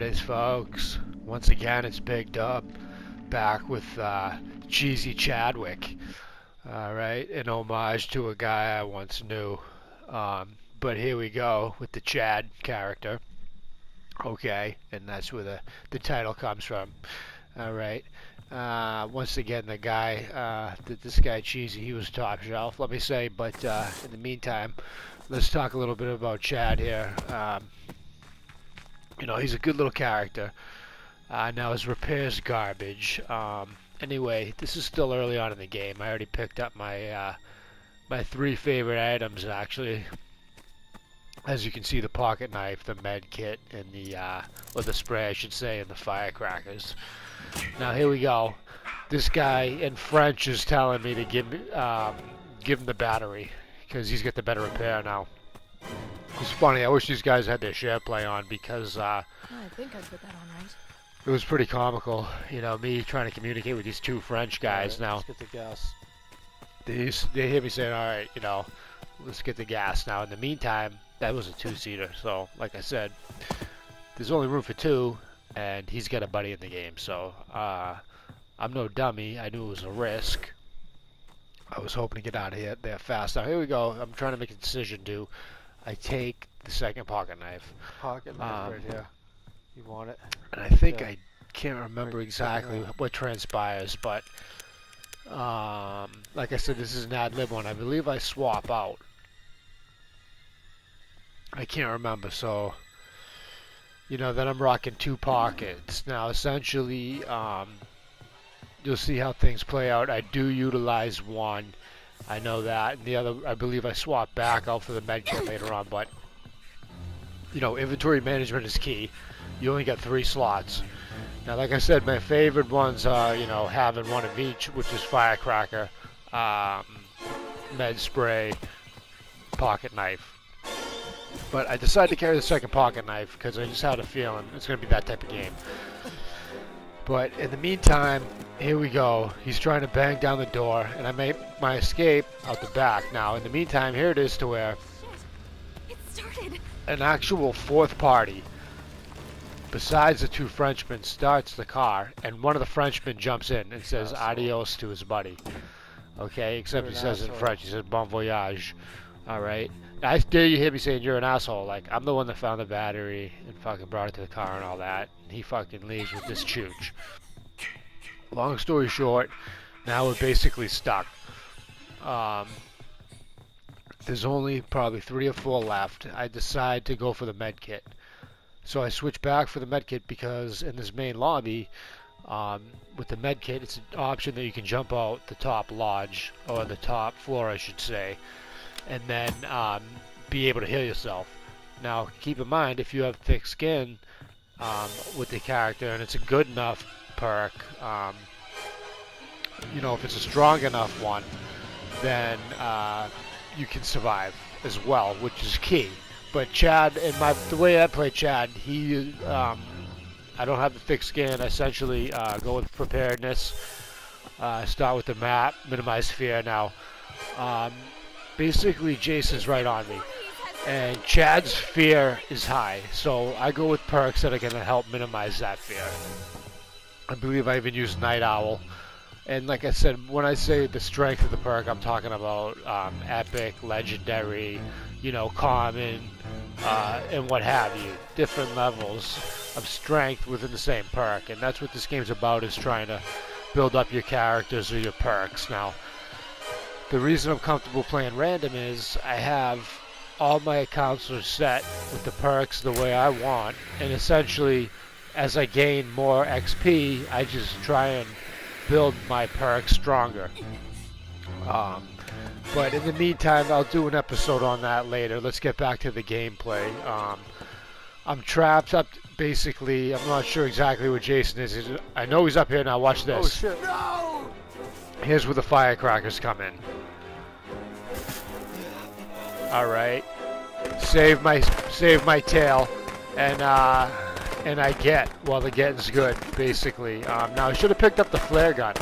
it is, folks. Once again, it's Big Dub back with Cheezy Chadwick. All right, an homage to a guy I once knew. But here we go with the Chad character. Okay, and that's where the title comes from. All right. Once again, the guy, this guy Cheezy, he was top shelf, let me say. But in the meantime, let's talk a little bit about Chad here. He's a good little character. Now his repair's garbage. Anyway, this is still early on in the game. I already picked up my my three favorite items actually. As you can see, the pocket knife, the med kit, and the spray I should say, and the firecrackers. Now here we go. This guy in French is telling me to give him the battery because he's got the better repair now. It's funny. I wish these guys had their share play on because I think I put that on right. it was pretty comical. Me trying to communicate with these two French guys. Now Let's get the gas. they hear me saying, "All right, let's get the gas." Now in the meantime, that was a two-seater. So like I said, there's only room for two, and he's got a buddy in the game. So I'm no dummy. I knew it was a risk. I was hoping to get out of here there fast. Now here we go. I'm trying to make a decision. Do I take the second pocket knife? Pocket knife right here. You want it? And I think Yeah. I can't remember exactly what transpires, but like I said, this is an ad lib one. I believe I swap out. I can't remember, so then I'm rocking two pockets. Now essentially, you'll see how things play out. I do utilize one. I know that, and the other, I believe I swap back out for the med kit later on, but inventory management is key. You only got 3 slots. Now, like I said, my favorite ones are, having one of each, which is firecracker, med spray, pocket knife. But I decided to carry the second pocket knife because I just had a feeling it's going to be that type of game. But in the meantime, here we go. He's trying to bang down the door, and I made my escape out the back. Now, in the meantime, here it is to where It started. an actual fourth party, besides the two Frenchmen, starts the car, and one of the Frenchmen jumps in and says adios to his buddy. Okay, except You're he an says in asshole. French, he says bon voyage. All right. I dare you hear me saying you're an asshole. Like, I'm the one that found the battery and fucking brought it to the car and all that. And he fucking leaves with this chooch. Long story short, now we're basically stuck. There's only probably 3 or 4 left. I decide to go for the med kit. So I switch back for the med kit because in this main lobby, with the med kit, it's an option that you can jump out the top lodge, or the top floor I should say, and then be able to heal yourself. Now keep in mind, if you have thick skin with the character and it's a good enough perk, if it's a strong enough one, then you can survive as well, which is key. But Chad, the way I play Chad, he I don't have the thick skin. I essentially go with preparedness. Start with the map, minimize fear. Now basically Jason's right on me, and Chad's fear is high, so I go with perks that are going to help minimize that fear. I believe I even use Night Owl, and like I said, when I say the strength of the perk, I'm talking about epic, legendary, common, and what have you, different levels of strength within the same perk, and that's what this game's about, is trying to build up your characters or your perks. Now, the reason I'm comfortable playing random is I have all my accounts are set with the perks the way I want, and essentially as I gain more XP, I just try and build my perks stronger. But in the meantime, I'll do an episode on that later. Let's get back to the gameplay. I'm trapped up, basically. I'm not sure exactly where Jason is. I know he's up here now. Watch this. Oh shit! No! Here's where the firecrackers come in. Alright. Save my tail. And I get, well, the getting's good, basically. Now I should have picked up the flare gun,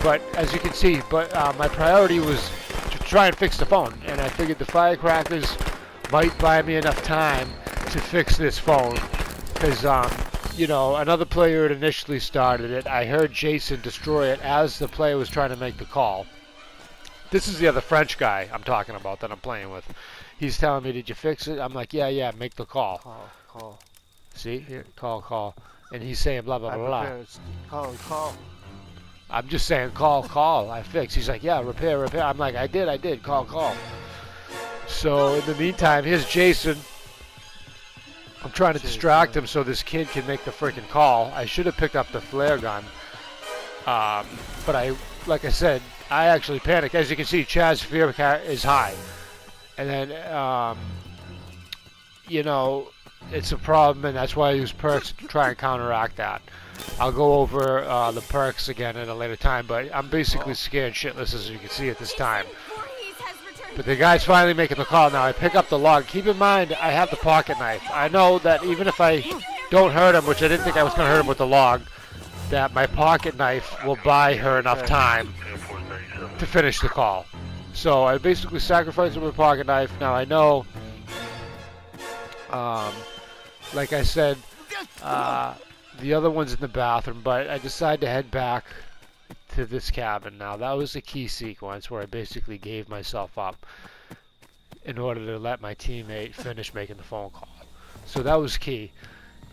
but as you can see, my priority was to try and fix the phone, and I figured the firecrackers might buy me enough time to fix this phone, because you know, another player had initially started it. I heard Jason destroy it as the player was trying to make the call. This is the other French guy I'm talking about that I'm playing with. He's telling me, did you fix it? I'm like, yeah, make the call. Call. See? Here, call. And he's saying blah, blah, blah, blah. Call. I'm just saying, call, I fix. He's like, yeah, repair. I'm like, I did, call. So in the meantime, here's Jason. I'm trying to distract him so this kid can make the freaking call. I should have picked up the flare gun. But like I said, I actually panicked. As you can see, Chad's fear is high. And then, you know, it's a problem, and that's why I use perks to try and counteract that. I'll go over the perks again at a later time, but I'm basically scared shitless, as you can see at this time. But the guy's finally making the call now. I pick up the log. Keep in mind, I have the pocket knife. I know that even if I don't hurt him, which I didn't think I was going to hurt him with the log, that my pocket knife will buy her enough time to finish the call. So I basically sacrificed him with a pocket knife. Now I know, like I said, the other one's in the bathroom, but I decided to head back to this cabin. Now that was a key sequence where I basically gave myself up in order to let my teammate finish making the phone call. So that was key.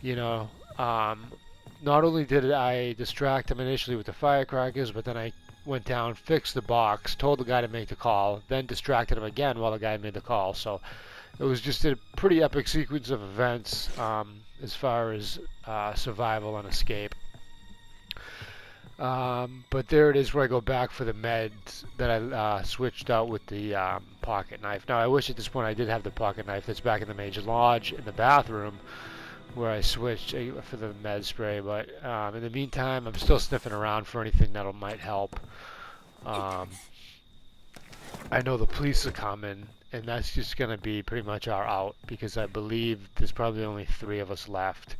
You know, not only did I distract him initially with the firecrackers, but then I went down, fixed the box, told the guy to make the call, then distracted him again while the guy made the call. So it was just a pretty epic sequence of events as far as survival and escape. But there it is where I go back for the meds that I switched out with the pocket knife. Now I wish at this point I did have the pocket knife that's back in the Major Lodge in the bathroom where I switched for the med spray, but in the meantime I'm still sniffing around for anything that might help. I know the police are coming, and that's just going to be pretty much our out, because I believe there's probably only 3 of us left.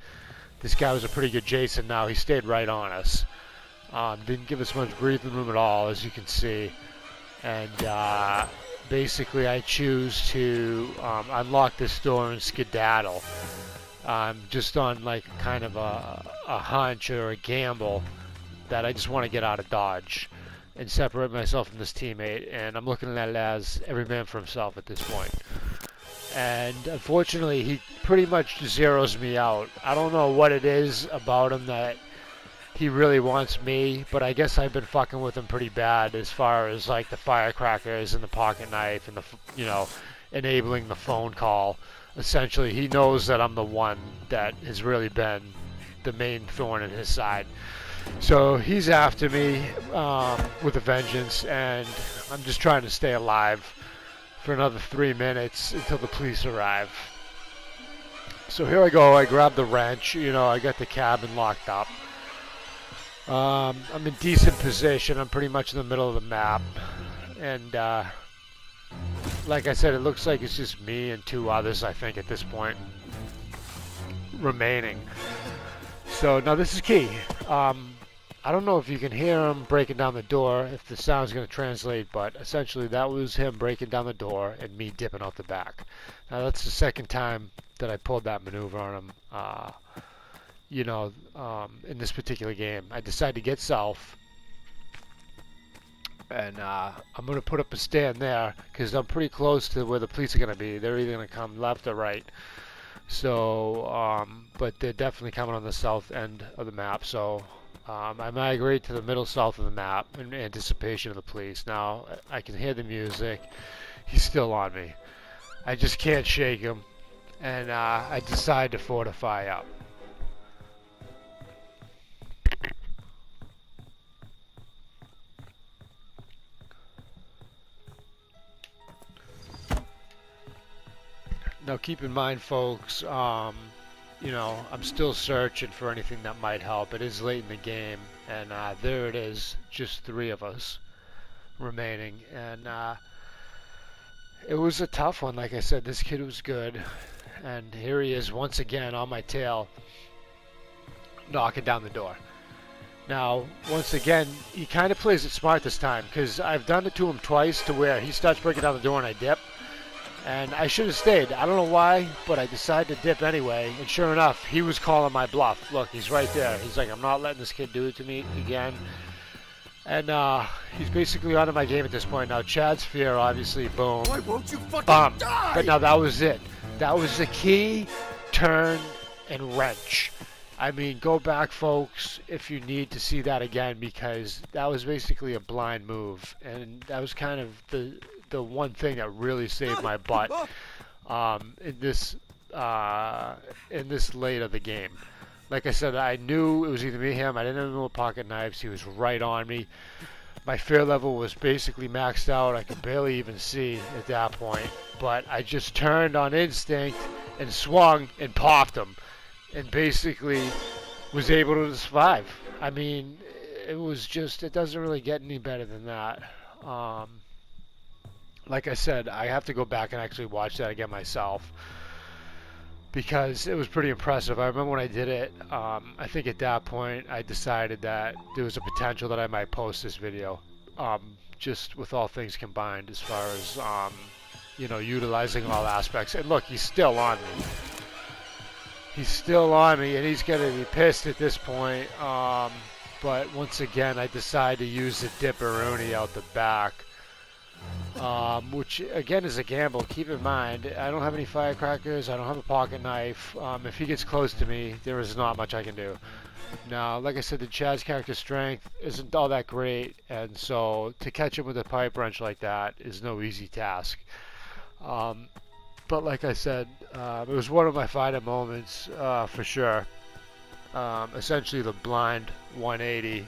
This guy was a pretty good Jason. Now he stayed right on us. Didn't give us much breathing room at all, as you can see. And basically I choose to unlock this door and skedaddle. Just on like kind of a hunch or a gamble that I just want to get out of Dodge and separate myself from this teammate. And I'm looking at it as every man for himself at this point. And unfortunately, he pretty much zeroes me out. I don't know what it is about him that he really wants me, but I guess I've been fucking with him pretty bad as far as like the firecrackers and the pocket knife and the, you know, enabling the phone call. Essentially, he knows that I'm the one that has really been the main thorn in his side. So he's after me with a vengeance, and I'm just trying to stay alive for another 3 minutes until the police arrive. So here I go. I grab the wrench. You know, I got the cabin locked up. I'm in decent position. I'm pretty much in the middle of the map. And like I said, it looks like it's just me and 2 others, I think, at this point remaining. So now this is key. I don't know if you can hear him breaking down the door, if the sound's going to translate, but essentially that was him breaking down the door and me dipping out the back. Now that's the second time that I pulled that maneuver on him, you know, in this particular game. I decided to get south, and I'm going to put up a stand there because I'm pretty close to where the police are going to be. They're either going to come left or right. So, but they're definitely coming on the south end of the map. So I migrate to the middle south of the map in anticipation of the police. Now I can hear the music. He's still on me. I just can't shake him, and I decide to fortify up. Now keep in mind, folks, you know, I'm still searching for anything that might help. It is late in the game, and there it is, just 3 of us remaining. And it was a tough one. Like I said, this kid was good, and here he is once again on my tail, knocking down the door. Now, once again, he kind of plays it smart this time, because I've done it to him twice to where he starts breaking down the door and I dip. And I should have stayed. I don't know why, but I decided to dip anyway. And sure enough, he was calling my bluff. Look, he's right there. He's like, I'm not letting this kid do it to me again. And he's basically onto my game at this point. Now, Chad's fear, obviously, boom, Why won't you fucking bum. die? But now that was it. That was the key, turn, and wrench. I mean, go back, folks, if you need to see that again, because that was basically a blind move. And that was kind of the one thing that really saved my butt in this late of the game. Like I said, I knew it was either me or him. I didn't have no pocket knives. He was right on me. My fear level was basically maxed out. I could barely even see at that point. But I just turned on instinct and swung and popped him. And basically was able to survive. I mean, it was just, it doesn't really get any better than that. Like I said, I have to go back and actually watch that again myself, because it was pretty impressive. I remember when I did it, I think at that point I decided that there was a potential that I might post this video, just with all things combined as far as, utilizing all aspects. And look, he's still on me. He's still on me, and he's going to be pissed at this point. But once again, I decided to use the dipperoni out the back. Which again is a gamble. Keep in mind, I don't have any firecrackers, I don't have a pocket knife. If he gets close to me, there is not much I can do. Now, like I said, the Chad's character strength isn't all that great, and so to catch him with a pipe wrench like that is no easy task. But like I said, it was one of my finer moments for sure. Essentially the blind 180,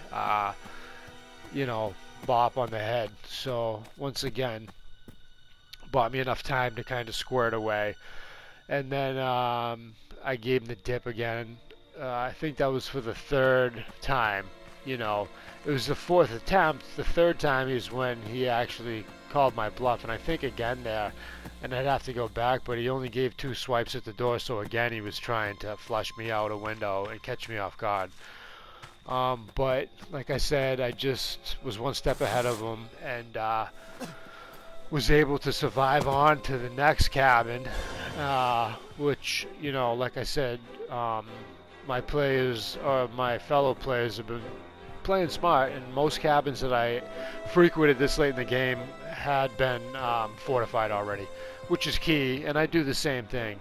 bop on the head. So once again, bought me enough time to kind of square it away. And then I gave him the dip again. I think that was for the third time. It was the fourth attempt. The third time is when he actually called my bluff, and I think again there, and I'd have to go back, but he only gave 2 swipes at the door, so again he was trying to flush me out a window and catch me off guard. But like I said, I just was one step ahead of him, and was able to survive on to the next cabin, which, like I said, my players, or my fellow players, have been playing smart, and most cabins that I frequented this late in the game had been fortified already, which is key, and I do the same thing.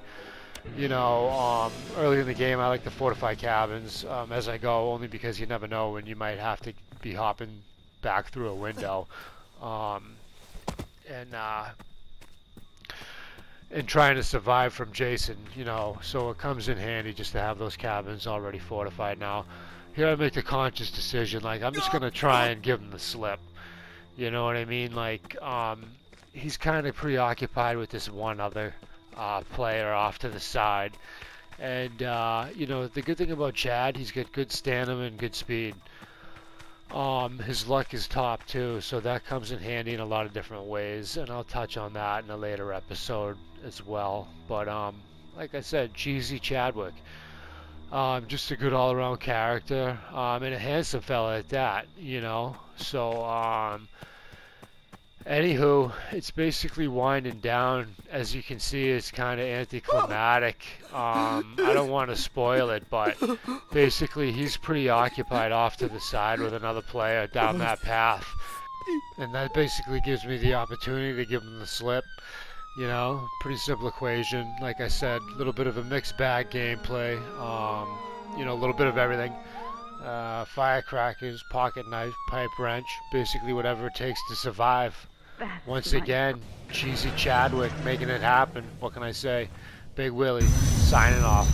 Early in the game I like to fortify cabins as I go, only because you never know when you might have to be hopping back through a window, and trying to survive from Jason, so it comes in handy just to have those cabins already fortified. Now, here I make a conscious decision, like, I'm just going to try and give him the slip. You know what I mean? Like, he's kind of preoccupied with this one other player off to the side. And, the good thing about Chad, he's got good stamina and good speed. His luck is top too, so that comes in handy in a lot of different ways, and I'll touch on that in a later episode as well. But, like I said, Cheezy Chadwick. Just a good all-around character, and a handsome fella at that, So, anywho, it's basically winding down. As you can see, it's kind of anticlimactic. I don't want to spoil it, but basically he's preoccupied off to the side with another player down that path. And that basically gives me the opportunity to give him the slip. Pretty simple equation. Like I said, a little bit of a mixed bag gameplay. A little bit of everything. Firecrackers, pocket knife, pipe wrench, basically whatever it takes to survive. Once again, Cheezy Chadwick making it happen. What can I say? Big Willie, signing off.